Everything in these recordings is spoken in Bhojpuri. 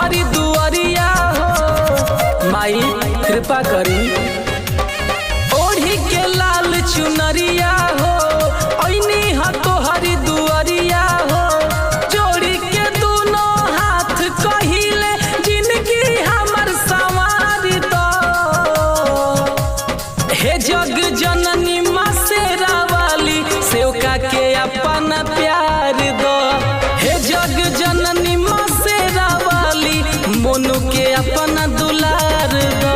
तोहरी दुआरिया हो माई कृपा करी। ओढ़ी के लाल चुनरिया हो ओइनी हा तोहरी दुआरिया हो, जोड़ी के दोनों हाथ कहिले जिंदगी हमर संवार दो। हे जग जननी माँ शेरा वाली सेवका के अपना प्यार दो। हे जग जननी माँ शेरा वाली मोनू के अपना दुलार दो।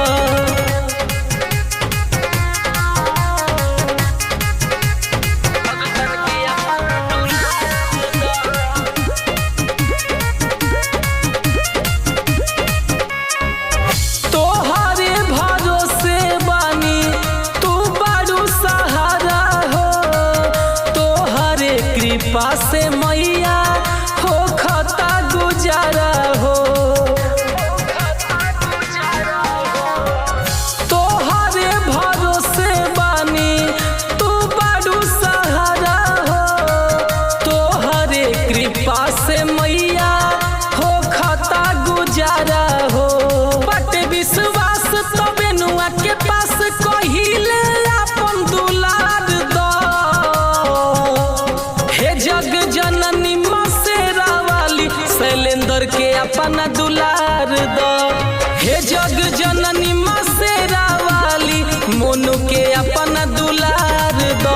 तोहरे भरोसे बानी तू बड़ू सहारा हो, तोहरे कृपा से मैया हो खता गुजारा हो। तोहरे भरोसे बानी तू बड़ू सहारा हो, तोहरे कृपा से मैया हो खता गुजारा हो। बट विश्वास तो बेनुआ के पास कहिले अपन दुलार दो। हे जग जननी माँ शेरा वाली शैलेंद्र के अपना दुलार दो। हे जग जननी माँ शेरा वाली मोनू के अपना दुलार दो।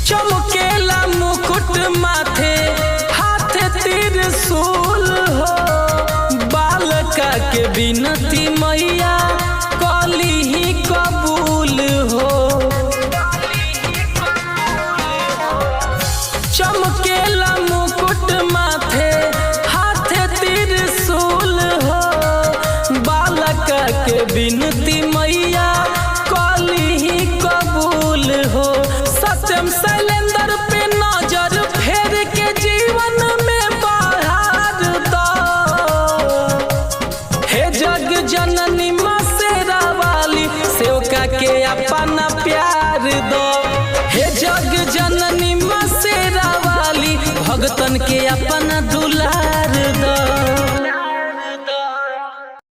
चमकेला मुकुट माथे हाथ त्रिशूल हो, बालका के बिनती मैया कली ही कबूल हो। चमकेला मुकुट माथे हाथ त्रिशूल हो, बालका के बिनती मैया कली ही कबूल हो। सत्यम शैलेंद्र पे नजर फेर के जीवन में बहार दो। हे जग जननी माँ शेरा वाली सेवका के अपना प्यार दो। हे जग जननी माँ शेरा वाली भगतन के अपना